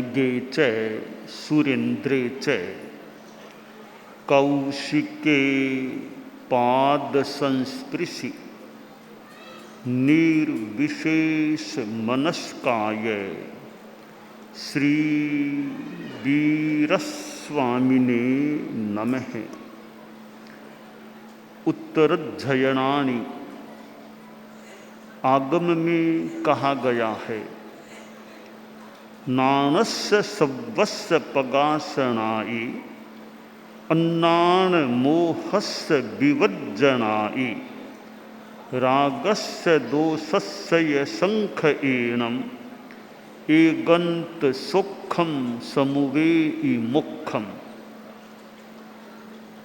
नगे च सुरेन्द्रे च कौशिके पाद संस्पृशि निर्विशेष मनस्काय श्री वीरस्वामिने नमः। उत्तरध्ययनानि आगम में कहा गया है, नानस्य सव्वस्य पगासनाई अन्नान मोहस्य विवज्जनाई रागस्य दोषस्य शंख एनम एगंत सुखम समुवेई मुखम।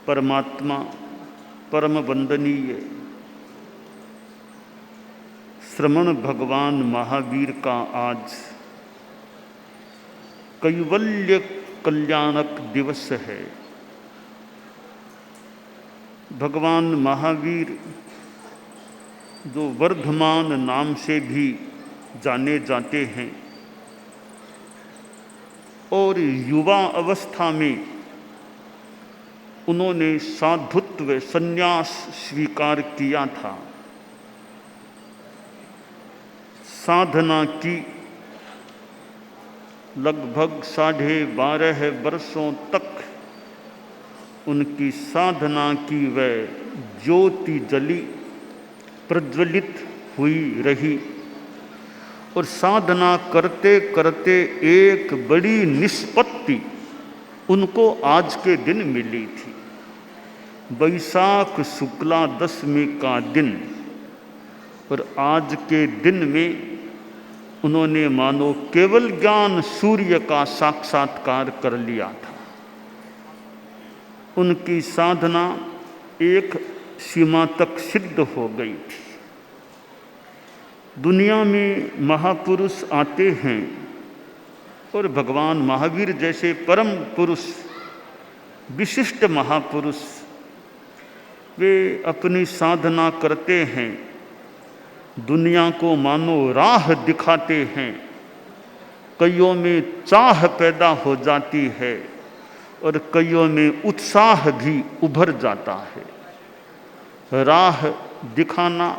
परमात्मा परम वंदनीय श्रमण भगवान महावीर का आज कैवल्य कल्याणक दिवस है। भगवान महावीर जो वर्धमान नाम से भी जाने जाते हैं और युवा अवस्था में उन्होंने साधुत्व संन्यास स्वीकार किया था। साधना की लगभग 12.5 वर्षों तक उनकी साधना की वह ज्योति जली प्रज्वलित हुई रही और साधना करते करते एक बड़ी निष्पत्ति उनको आज के दिन मिली थी। वैशाख शुक्ला दशमी का दिन और आज के दिन में उन्होंने मानो केवल ज्ञान सूर्य का साक्षात्कार कर लिया था। उनकी साधना एक सीमा तक सिद्ध हो गई थी। दुनिया में महापुरुष आते हैं और भगवान महावीर जैसे परम पुरुष विशिष्ट महापुरुष वे अपनी साधना करते हैं, दुनिया को मानो राह दिखाते हैं। कईयों में चाह पैदा हो जाती है और कईयों में उत्साह भी उभर जाता है। राह दिखाना,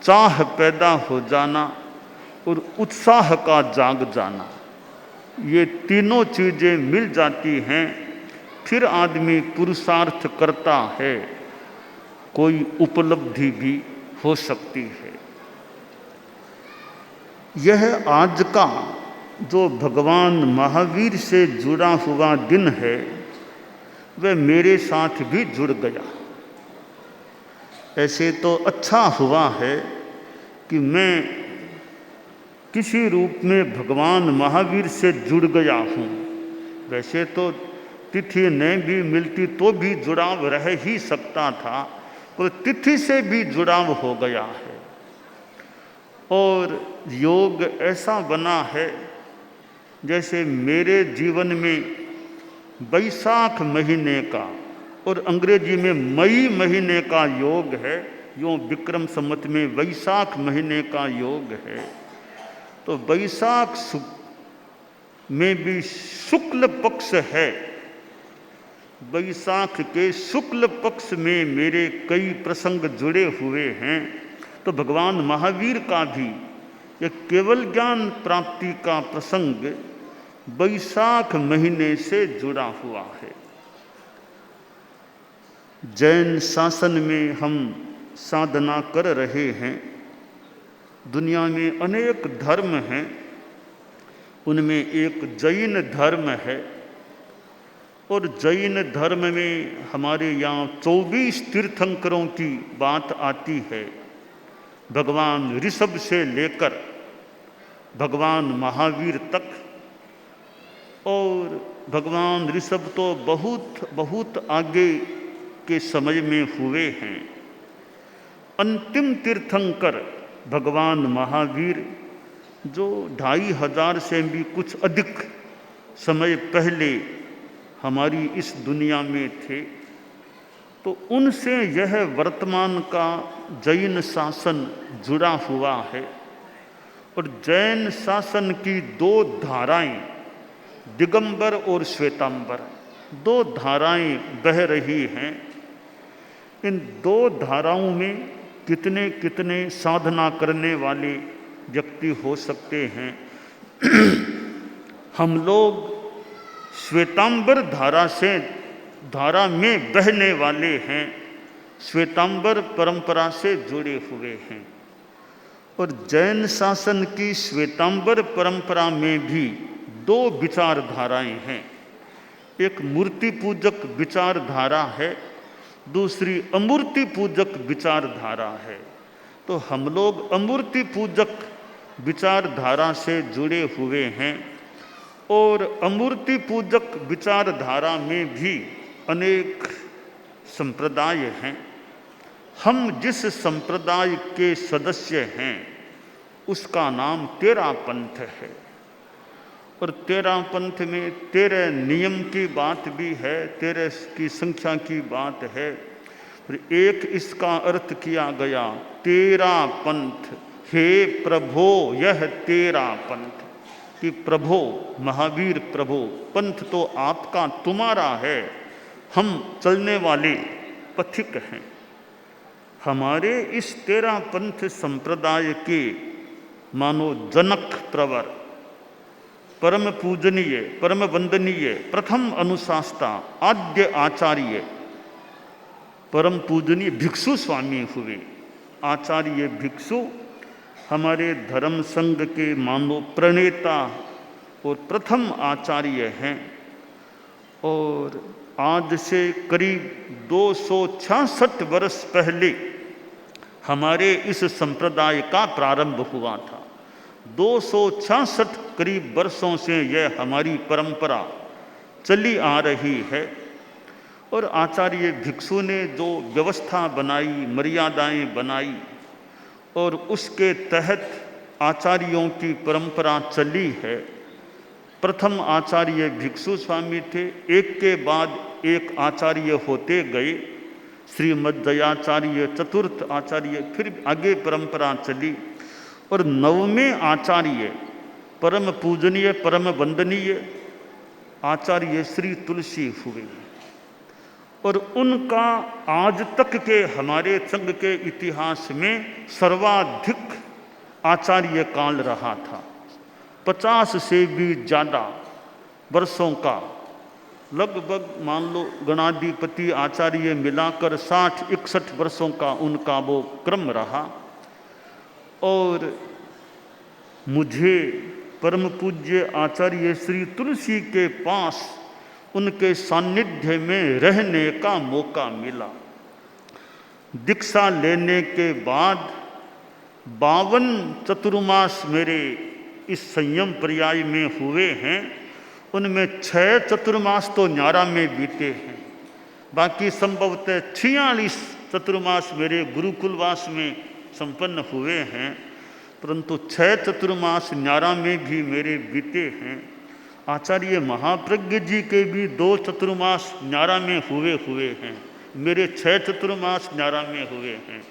चाह पैदा हो जाना और उत्साह का जाग जाना, ये तीनों चीज़ें मिल जाती हैं, फिर आदमी पुरुषार्थ करता है, कोई उपलब्धि भी हो सकती है। यह आज का जो भगवान महावीर से जुड़ा हुआ दिन है वह मेरे साथ भी जुड़ गया। ऐसे तो अच्छा हुआ है कि मैं किसी रूप में भगवान महावीर से जुड़ गया हूँ। वैसे तो तिथि नहीं भी मिलती तो भी जुड़ाव रह ही सकता था, पर तिथि से भी जुड़ाव हो गया है। और योग ऐसा बना है जैसे मेरे जीवन में वैशाख महीने का और अंग्रेजी में मई महीने का योग है, यूँ विक्रम संवत में वैशाख महीने का योग है। तो वैशाख में भी शुक्ल पक्ष है। वैशाख के शुक्ल पक्ष में मेरे कई प्रसंग जुड़े हुए हैं। तो भगवान महावीर का भी ये केवल ज्ञान प्राप्ति का प्रसंग वैशाख महीने से जुड़ा हुआ है। जैन शासन में हम साधना कर रहे हैं। दुनिया में अनेक धर्म हैं, उनमें एक जैन धर्म है और जैन धर्म में हमारे यहाँ 24 तीर्थंकरों की बात आती है। भगवान ऋषभ से लेकर भगवान महावीर तक, और भगवान ऋषभ तो बहुत बहुत आगे के समय में हुए हैं। अंतिम तीर्थंकर भगवान महावीर जो 2500 से भी कुछ अधिक समय पहले हमारी इस दुनिया में थे, तो उनसे यह वर्तमान का जैन शासन जुड़ा हुआ है। और जैन शासन की 2 धाराएं दिगंबर और श्वेतांबर, दो धाराएं बह रही हैं। इन दो धाराओं में कितने कितने साधना करने वाले व्यक्ति हो सकते हैं। हम लोग श्वेतांबर धारा में बहने वाले हैं, श्वेतांबर परंपरा से जुड़े हुए हैं। और जैन शासन की श्वेतांबर परंपरा में भी दो विचारधाराएं हैं। एक मूर्ति पूजक विचारधारा है, दूसरी अमूर्ति पूजक विचारधारा है। तो हम लोग अमूर्ति पूजक विचारधारा से जुड़े हुए हैं। और अमूर्ति पूजक विचारधारा में भी अनेक संप्रदाय हैं। हम जिस संप्रदाय के सदस्य हैं उसका नाम तेरा पंथ है। और तेरा पंथ में 13 नियम की बात भी है, 13 की संख्या की बात है। और एक इसका अर्थ किया गया तेरा पंथ, हे प्रभो यह तेरा पंथ, कि प्रभो महावीर प्रभो, पंथ तो आपका तुम्हारा है, हम चलने वाले पथिक हैं। हमारे इस तेरा पंथ संप्रदाय के मानो जनक प्रवर, परम पूजनीय परम वंदनीय प्रथम अनुशास्ता आद्य आचार्य परम पूजनीय भिक्षु स्वामी हुए। आचार्य भिक्षु हमारे धर्म संघ के मानो प्रणेता और प्रथम आचार्य हैं। और आज से करीब 266 वर्ष पहले हमारे इस संप्रदाय का प्रारंभ हुआ था। 266 करीब वर्षों से यह हमारी परंपरा चली आ रही है। और आचार्य भिक्षु ने जो व्यवस्था बनाई, मर्यादाएं बनाई, और उसके तहत आचार्यों की परंपरा चली है। प्रथम आचार्य भिक्षु स्वामी थे, एक के बाद एक आचार्य होते गए, श्रीमद्दयाचार्य, चतुर्थ आचार्य, फिर आगे परंपरा चली। और 9वें आचार्य परम पूजनीय परम वंदनीय आचार्य श्री तुलसी हुए। और उनका आज तक के हमारे संघ के इतिहास में सर्वाधिक आचार्य काल रहा था। 50 से भी ज़्यादा वर्षों का, लगभग मान लो गणाधिपति आचार्य मिलाकर 60-61 वर्षों का उनका वो क्रम रहा। और मुझे परम पूज्य आचार्य श्री तुलसी के पास उनके सानिध्य में रहने का मौका मिला। दीक्षा लेने के बाद 52 चतुर्मास मेरे इस संयम पर्याय में हुए हैं। उनमें 6 चतुर्मास तो न्यारा में बीते हैं, बाकी संभवतः 46 चतुर्मास मेरे गुरुकुलवास में संपन्न हुए हैं। परंतु 6 चतुर्मास न्यारा में भी मेरे बीते हैं। आचार्य महाप्रज्ञ जी के भी 2 चतुर्मास न्यारा में हुए हैं, मेरे 6 चतुर्मास न्यारा में हुए हैं।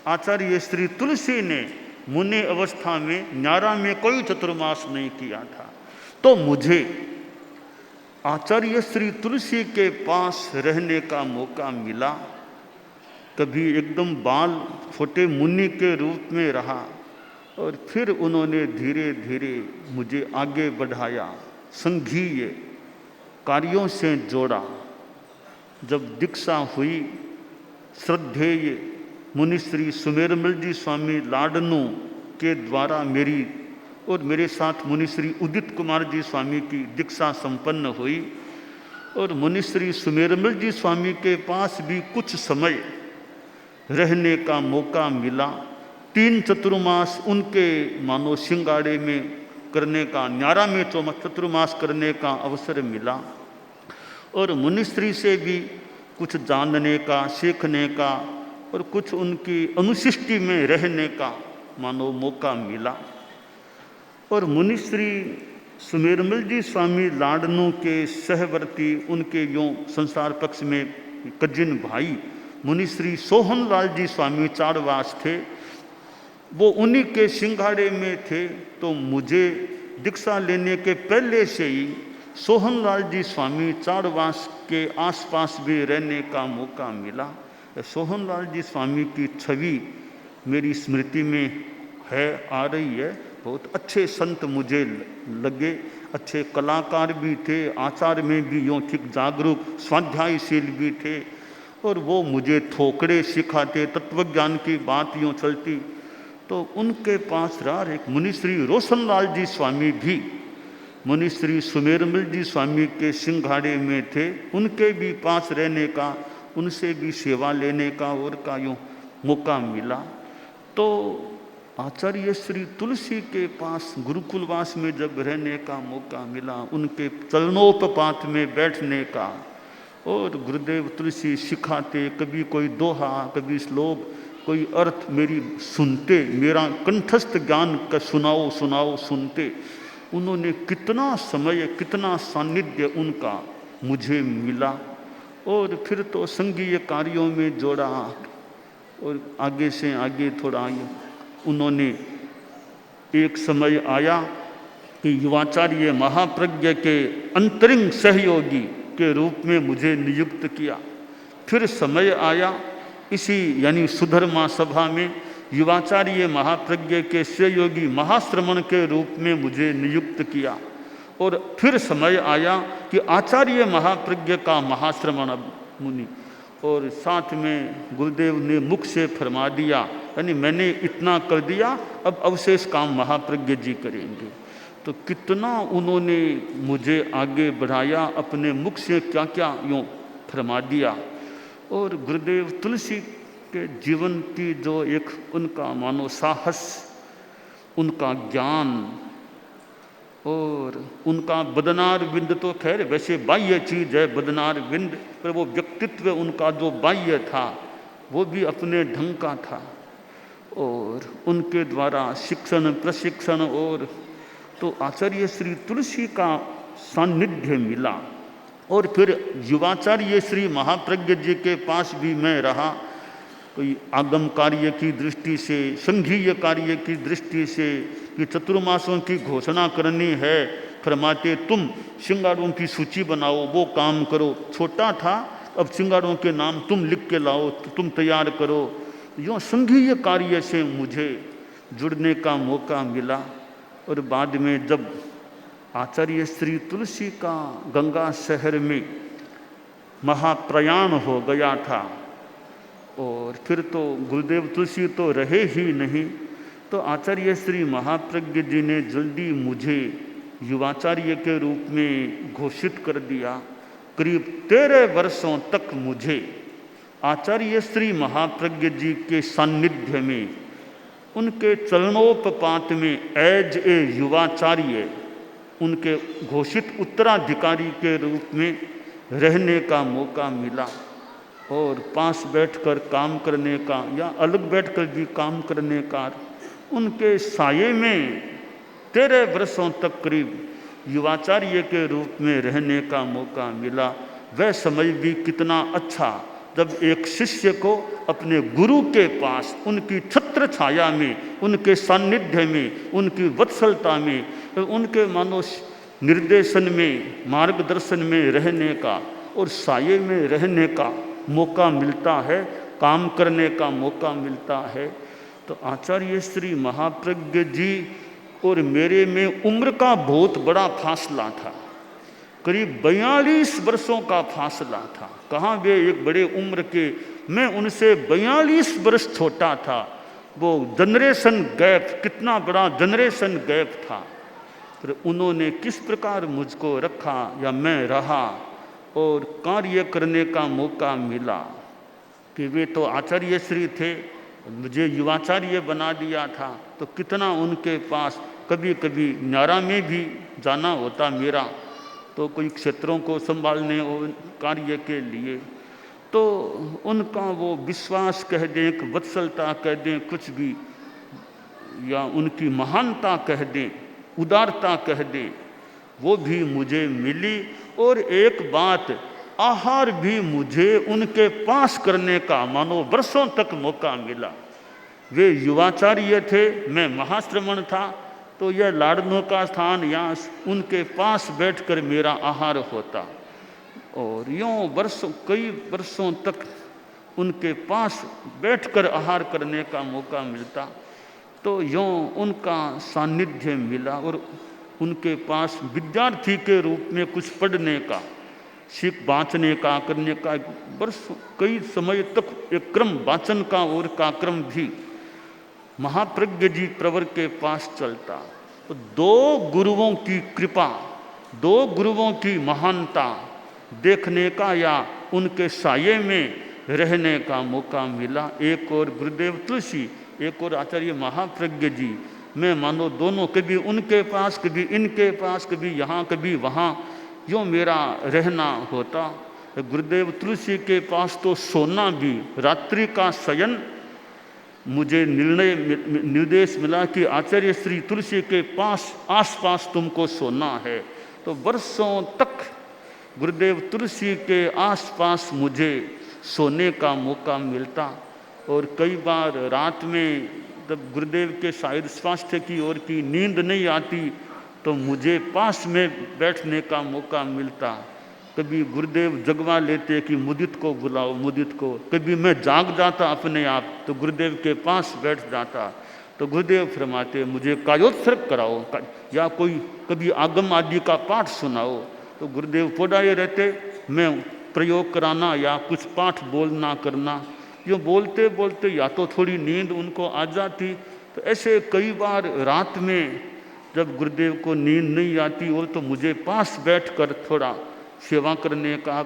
आचार्य श्री तुलसी ने मुनि अवस्था में न्यारा में कोई चतुर्मास नहीं किया था। तो मुझे आचार्य श्री तुलसी के पास रहने का मौका मिला। कभी एकदम बाल छोटे मुनि के रूप में रहा, और फिर उन्होंने धीरे धीरे मुझे आगे बढ़ाया, संघीय कार्यों से जोड़ा। जब दीक्षा हुई, श्रद्धेय मुनि श्री सुमेरमल जी स्वामी लाडनू के द्वारा मेरी और मेरे साथ मुनि श्री उदित कुमार जी स्वामी की दीक्षा संपन्न हुई। और मुनि श्री सुमेरमल जी स्वामी के पास भी कुछ समय रहने का मौका मिला। 3 चतुर्मास उनके मानो सिंगाड़े में करने का, न्यारा में चतुर्मास करने का अवसर मिला। और मुनिश्री से भी कुछ जानने का, सीखने का, और कुछ उनकी अनुशिष्टि में रहने का मानो मौका मिला। और मुनिश्री सुमेरमल जी स्वामी लाडनू के सहवर्ती, उनके यूँ संसार पक्ष में कजिन भाई मुनिश्री सोहनलाल जी स्वामी चाड़वास थे, वो उन्हीं के सिंघाड़े में थे। तो मुझे दीक्षा लेने के पहले से ही सोहनलाल जी स्वामी चाड़वास के आसपास भी रहने का मौका मिला। सोहनलाल जी स्वामी की छवि मेरी स्मृति में है, आ रही है। बहुत अच्छे संत मुझे लगे, अच्छे कलाकार भी थे, आचार में भी यूँ ठीक जागरूक स्वाध्यायशील भी थे, और वो मुझे थोकड़े सिखाते, तत्वज्ञान की बात यूँ चलती। तो उनके पास रहा एक मुनिश्री रोशनलाल जी स्वामी भी, मुनिश्री सुमेरमल जी स्वामी के सिंघाड़े में थे, उनके भी पास रहने का, उनसे भी सेवा लेने का और का यूँ मौका मिला। तो आचार्य श्री तुलसी के पास गुरुकुलवास में जब रहने का मौका मिला, उनके चरणोपपात में बैठने का, और गुरुदेव तुलसी सिखाते, कभी कोई दोहा, कभी श्लोक, कोई अर्थ मेरी सुनते, मेरा कंठस्थ ज्ञान का सुनाओ सुनाओ सुनते। उन्होंने कितना समय, कितना सानिध्य उनका मुझे मिला, और फिर तो संघीय कार्यों में जोड़ा, और आगे से आगे थोड़ा उन्होंने एक समय आया कि युवाचार्य महाप्रज्ञ के अंतरिंग सहयोगी के रूप में मुझे नियुक्त किया। फिर समय आया इसी यानी सुधर्मा सभा में युवाचार्य महाप्रज्ञ के सहयोगी महाश्रमण के रूप में मुझे नियुक्त किया। और फिर समय आया कि आचार्य महाप्रज्ञ का महाश्रमण मुनि, और साथ में गुरुदेव ने मुख से फरमा दिया, यानी मैंने इतना कर दिया, अब अवशेष काम महाप्रज्ञ जी करेंगे। तो कितना उन्होंने मुझे आगे बढ़ाया, अपने मुख से क्या क्या यूँ फरमा दिया। और गुरुदेव तुलसी के जीवन की जो एक उनका मानो साहस, उनका ज्ञान, और उनका बदनार विंद, तो खैर वैसे बाह्य चीज़ है बदनार विंद, पर वो व्यक्तित्व उनका जो बाह्य था वो भी अपने ढंग का था। और उनके द्वारा शिक्षण प्रशिक्षण, और तो आचार्य श्री तुलसी का सानिध्य मिला। और फिर युवाचार्य श्री महाप्रज्ञ जी के पास भी मैं रहा, कोई आगम कार्य की दृष्टि से, संघीय कार्य की दृष्टि से, कि चतुर्मासों की घोषणा करनी है, फरमाते तुम सिंगाड़ों की सूची बनाओ, वो काम करो। छोटा था, अब सिंगाड़ों के नाम तुम लिख के लाओ, तुम तैयार करो। यूँ संघीय कार्य से मुझे जुड़ने का मौका मिला। और बाद में जब आचार्य श्री तुलसी का गंगा शहर में महाप्रयाण हो गया था, और फिर तो गुरुदेव तुलसी तो रहे ही नहीं, तो आचार्य श्री महाप्रज्ञ जी ने जल्दी मुझे युवाचार्य के रूप में घोषित कर दिया। करीब 13 वर्षों तक मुझे आचार्य श्री महाप्रज्ञ जी के सानिध्य में, उनके चरणोपपात में एज ए युवाचार्य, उनके घोषित उत्तराधिकारी के रूप में रहने का मौका मिला। और पास बैठकर काम करने का या अलग बैठकर भी काम करने का, उनके साये में 13 वर्षों तक करीब युवाचार्य के रूप में रहने का मौका मिला। वह समय भी कितना अच्छा, जब एक शिष्य को अपने गुरु के पास, उनकी छत्र छाया में, उनके सानिध्य में, उनकी वत्सलता में, उनके मानो निर्देशन में, मार्गदर्शन में रहने का और साये में रहने का मौका मिलता है, काम करने का मौका मिलता है। तो आचार्य श्री महाप्रज्ञ जी और मेरे में उम्र का बहुत बड़ा फासला था, करीब 42 वर्षों का फासला था। कहाँ वे एक बड़े उम्र के, मैं उनसे 42 वर्ष छोटा था। वो जनरेशन गैप, कितना बड़ा जनरेशन गैप था। फिर उन्होंने किस प्रकार मुझको रखा या मैं रहा और कार्य करने का मौका मिला, कि वे तो आचार्य श्री थे, मुझे युवाचार्य बना दिया था। तो कितना उनके पास कभी कभी न्यारा में भी जाना होता मेरा, तो कोई क्षेत्रों को संभालने और कार्य के लिए, तो उनका वो विश्वास कह दें, वत्सलता कह दें, कुछ भी, या उनकी महानता कह दें, उदारता कह दें, वो भी मुझे मिली। और एक बात, आहार भी मुझे उनके पास करने का मानो वर्षों तक मौका मिला। वे युवाचार्य थे, मैं महाश्रमण था, तो यह लाड़नों का स्थान, यहाँ उनके पास बैठकर मेरा आहार होता और यूँ कई वर्षों तक उनके पास बैठकर आहार करने का मौका मिलता। तो यूँ उनका सानिध्य मिला और उनके पास विद्यार्थी के रूप में कुछ पढ़ने का, सीख वाचने का, करने का कई समय तक एक क्रम वाचन का और का क्रम भी महाप्रज्ञ जी प्रवर के पास चलता। तो दो गुरुओं की कृपा, दो गुरुओं की महानता देखने का या उनके साये में रहने का मौका मिला। एक और गुरुदेव तुलसी, एक और आचार्य महाप्रज्ञ जी। मैं मानो दोनों, कभी उनके पास, कभी इनके पास, कभी यहाँ कभी वहाँ, यूँ मेरा रहना होता। गुरुदेव तुलसी के पास तो सोना भी, रात्रि का शयन, मुझे निर्देश मिला कि आचार्य श्री तुलसी के पास आसपास तुमको सोना है। तो वर्षों तक गुरुदेव तुलसी के आसपास मुझे सोने का मौका मिलता और कई बार रात में जब गुरुदेव के शायद स्वास्थ्य की ओर की नींद नहीं आती तो मुझे पास में बैठने का मौका मिलता। कभी गुरुदेव जगवा लेते कि मुदित को बुलाओ, मुदित को। कभी मैं जाग जाता अपने आप तो गुरुदेव के पास बैठ जाता। तो गुरुदेव फरमाते मुझे कायोत्सर्ग कराओ या कोई कभी आगम आदि का पाठ सुनाओ। तो गुरुदेव पढ़ाए रहते, मैं प्रयोग कराना या कुछ पाठ बोलना करना। यूँ बोलते बोलते या तो थोड़ी नींद उनको आ जाती। तो ऐसे कई बार रात में जब गुरुदेव को नींद नहीं आती और तो मुझे पास बैठकर थोड़ा सेवा करने का,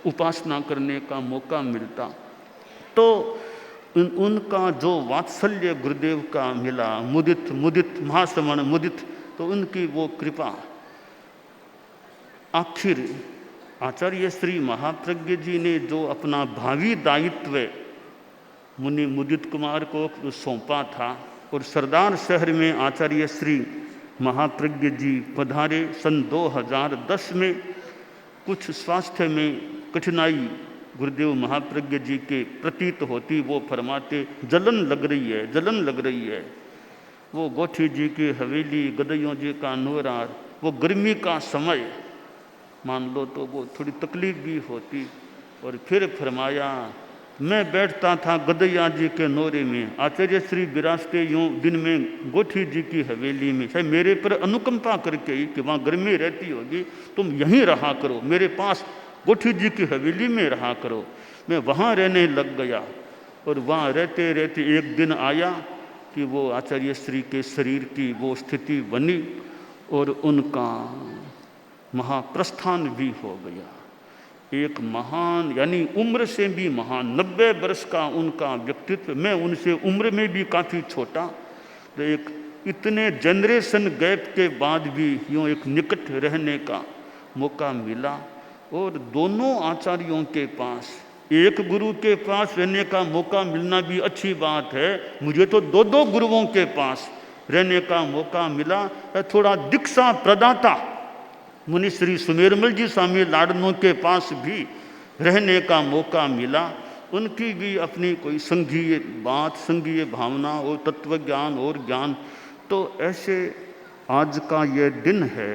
उपासना करने का मौका मिलता। तो उनका जो वात्सल्य गुरुदेव का मिला, मुदित मुदित महाश्रवण मुदित, तो उनकी वो कृपा। आखिर आचार्य श्री महाप्रज्ञ जी ने जो अपना भावी दायित्व मुनि मुदित कुमार को सौंपा था और सरदार शहर में आचार्य श्री महाप्रज्ञ जी पधारे सन 2010 में। कुछ स्वास्थ्य में कठिनाई गुरुदेव महाप्रज्ञ जी के प्रतीत होती, वो फरमाते जलन लग रही है, जलन लग रही है। वो गोठी जी की हवेली, गदइयों जी का नोरार, वो गर्मी का समय मान लो तो वो थोड़ी तकलीफ भी होती। और फिर फरमाया मैं बैठता था गदैया जी के नोरे में, आचार्य श्री विरासते यूँ दिन में गोठी जी की हवेली में, शायद मेरे पर अनुकंपा करके ही कि वहाँ गर्मी रहती होगी, तुम यहीं रहा करो, मेरे पास गोठी जी की हवेली में रहा करो। मैं वहाँ रहने लग गया और वहाँ रहते रहते एक दिन आया कि वो आचार्य श्री के शरीर की वो स्थिति बनी और उनका महाप्रस्थान भी हो गया। एक महान, यानी उम्र से भी महान, 90 वर्ष का उनका व्यक्तित्व। मैं उनसे उम्र में भी काफ़ी छोटा, तो एक इतने जनरेशन गैप के बाद भी यूँ एक निकट रहने का मौका मिला। और दोनों आचार्यों के पास, एक गुरु के पास रहने का मौका मिलना भी अच्छी बात है, मुझे तो दो दो गुरुओं के पास रहने का मौका मिला। थोड़ा दीक्षा प्रदाता मुनि श्री सुमेरमल जी स्वामी लाडनों के पास भी रहने का मौका मिला। उनकी भी अपनी कोई संघीय बात, संघीय भावना और तत्व ज्ञान और ज्ञान। तो ऐसे आज का ये दिन है,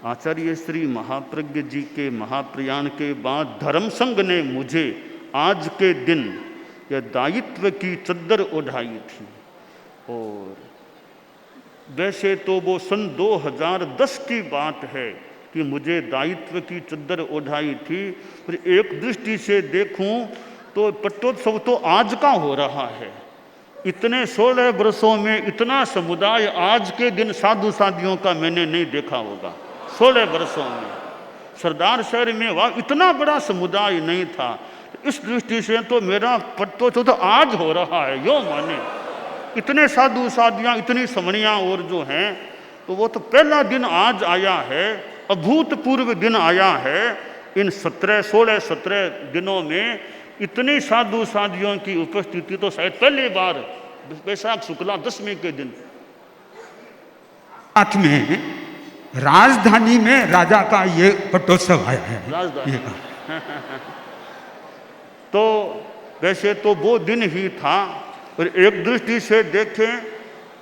आचार्य श्री महाप्रज्ञ जी के महाप्रयाण के बाद धर्म संघ ने मुझे आज के दिन यह दायित्व की चद्दर ओढ़ाई थी। और वैसे तो वो सन 2010 की बात है कि मुझे दायित्व की चद्दर ओढ़ाई थी, पर एक दृष्टि से देखूं तो पट्टोत्सव तो आज का हो रहा है। इतने 16 वर्षों में इतना समुदाय आज के दिन साधु साधियों का मैंने नहीं देखा होगा। 16 वर्षों में सरदार शहर में वह इतना बड़ा समुदाय नहीं था। इस दृष्टि से तो मेरा पट्टोत्सव तो आज हो रहा है, यो माने इतने साधु साधियाँ, इतनी समणियाँ और जो हैं, तो वो तो पहला दिन आज आया है, अभूतपूर्व दिन आया है। इन 16 दिनों में इतनी साधु साधियों की उपस्थिति तो शायद पहली बार बैसाख शुक्ला 10वीं के दिन। साथ में राजधानी में राजा का ये पट्टोत्सव आया है, राजधानी तो वैसे तो वो दिन ही था, और एक दृष्टि से देखें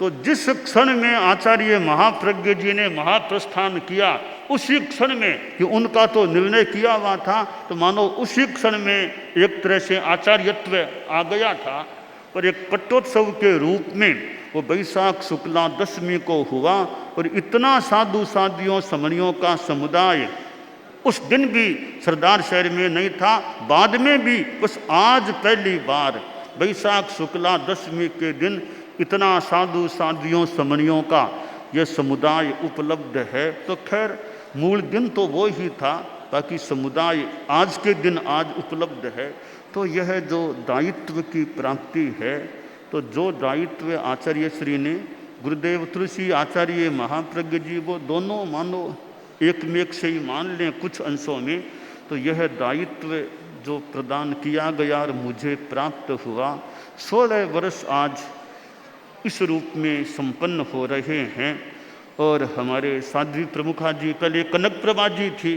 तो जिस क्षण में आचार्य महाप्रज्ञ जी ने महाप्रस्थान किया, उसी क्षण में कि उनका तो निर्णय किया हुआ था, तो मानो उसी क्षण में एक तरह से आचार्यत्व आ गया था। पर एक पट्टोत्सव के रूप में वो बैसाख शुक्ला दशमी को हुआ, और इतना साधु साधियों समणियों का समुदाय उस दिन भी सरदार शहर में नहीं था, बाद में भी, बस आज पहली बार बैसाख शुक्ला दशमी के दिन इतना साधु साधियों समणियों का यह समुदाय उपलब्ध है। तो खैर मूल दिन तो वो ही था, बाकी समुदाय आज के दिन आज उपलब्ध है। तो यह जो दायित्व की प्राप्ति है, तो जो दायित्व आचार्य श्री ने, गुरुदेव तुलसी आचार्य महाप्रज्ञ जी, वो दोनों मानो एक में एक से ही मान लें कुछ अंशों में, तो यह दायित्व जो प्रदान किया गया और मुझे प्राप्त हुआ, 16 वर्ष आज इस रूप में संपन्न हो रहे हैं। और हमारे साध्वी प्रमुखा जी, पहले कनक प्रभा जी थी,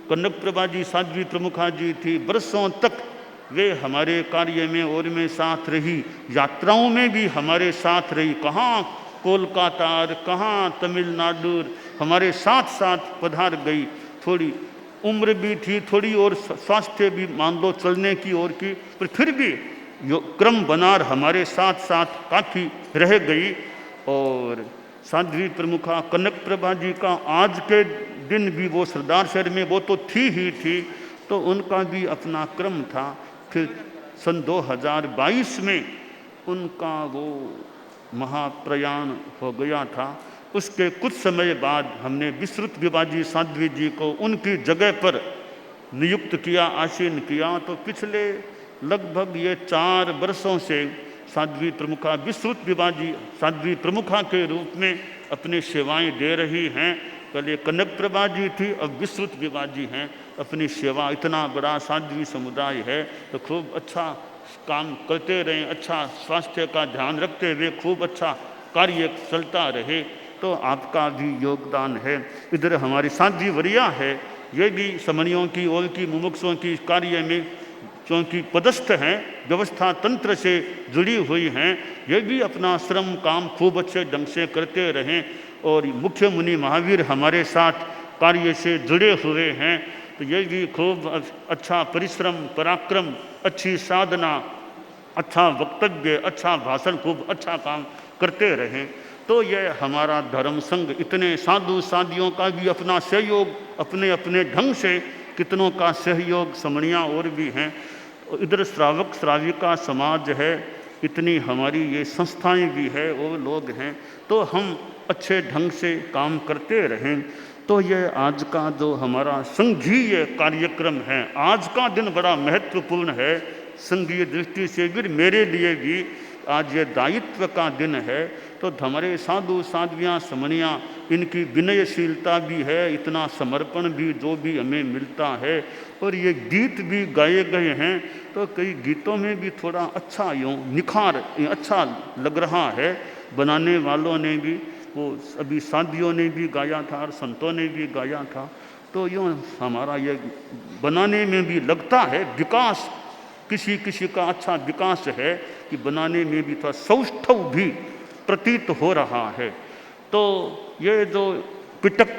कनक प्रभा जी साध्वी प्रमुखा जी थी, बरसों तक वे हमारे कार्य में और में साथ रही, यात्राओं में भी हमारे साथ रही, कहाँ कोलकाता, कहाँ तमिलनाडु, हमारे साथ साथ पधार गई। थोड़ी उम्र भी थी, थोड़ी और स्वास्थ्य भी मान लो चलने की ओर की, पर फिर भी क्रम बनार हमारे साथ साथ काफ़ी रह गई। और साध्वी प्रमुखा कनक प्रभा जी का आज के दिन भी वो सरदार शहर में वो तो थी ही थी, तो उनका भी अपना क्रम था। फिर सन 2022 में उनका वो महाप्रयाण हो गया था। उसके कुछ समय बाद हमने विश्रुत विभाजी साध्वी जी को उनकी जगह पर नियुक्त किया, आसीन किया। तो पिछले लगभग ये 4 वर्षों से साध्वी प्रमुखा विश्रुत विभाजी साध्वी प्रमुखा के रूप में अपनी सेवाएं दे रही हैं। पहले कनक प्रभा जी थी, अब विश्रुत विभाजी हैं। अपनी सेवा, इतना बड़ा साध्वी समुदाय है, तो खूब अच्छा काम करते रहें, अच्छा स्वास्थ्य का ध्यान रखते हुए खूब अच्छा कार्य चलता रहे। तो आपका भी योगदान है। इधर हमारी साध्वी वरिया है, ये भी समणियों की ओर की मुमुक्षुओं की कार्य में क्योंकि पदस्थ हैं, व्यवस्था तंत्र से जुड़ी हुई हैं, ये भी अपना श्रम काम खूब अच्छे ढंग से करते रहें। और मुख्य मुनि महावीर हमारे साथ कार्य से जुड़े हुए हैं, तो ये भी खूब अच्छा परिश्रम, पराक्रम, अच्छी साधना, अच्छा वक्तव्य, अच्छा भाषण, खूब अच्छा काम करते रहें। तो ये हमारा धर्म संघ इतने साधु साधियों का भी अपना सहयोग, अपने अपने ढंग से कितनों का सहयोग, समणियाँ और भी हैं। इधर श्रावक श्राविका समाज है, इतनी हमारी ये संस्थाएं भी है, वो लोग हैं। तो हम अच्छे ढंग से काम करते रहें। तो ये आज का जो हमारा संघीय कार्यक्रम है, आज का दिन बड़ा महत्वपूर्ण है संघीय दृष्टि से भी, मेरे लिए भी आज ये दायित्व का दिन है। तो हमारे साधु साध्वियाँ समणियाँ, इनकी विनयशीलता भी है, इतना समर्पण भी जो भी हमें मिलता है। और ये गीत भी गाए गए हैं, तो कई गीतों में भी थोड़ा अच्छा यूँ निखार अच्छा लग रहा है। बनाने वालों ने भी, वो अभी साधियों ने भी गाया था और संतों ने भी गाया था। तो यूँ हमारा ये बनाने में भी लगता है विकास, किसी किसी का अच्छा विकास है कि बनाने में भी थोड़ा सौष्ठव भी प्रतीत हो रहा है। तो ये जो पिटक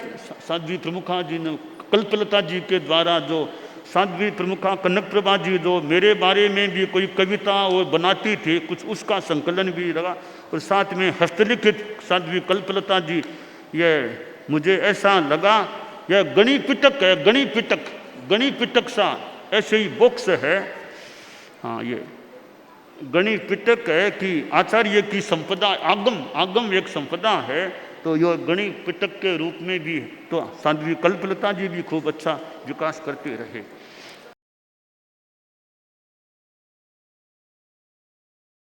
साध्वी प्रमुखा जी ने, कल्पलता जी के द्वारा जो साध्वी प्रमुखा कनक प्रभा जी जो मेरे बारे में भी कोई कविता वो बनाती थी, कुछ उसका संकलन भी लगा। और साथ में हस्तलिखित साध्वी कल्पलता जी, ये मुझे ऐसा लगा यह गणी पिटक है, गणी पिटक, गणी पिटक सा ऐसे ही बॉक्स है। हाँ, ये गणी पिटक है कि आचार्य की संपदा, आगम, आगम एक संपदा है। तो यह गणी पिटक के रूप में भी तो साध्वी कल्पलता जी भी खूब अच्छा विकास करते रहे।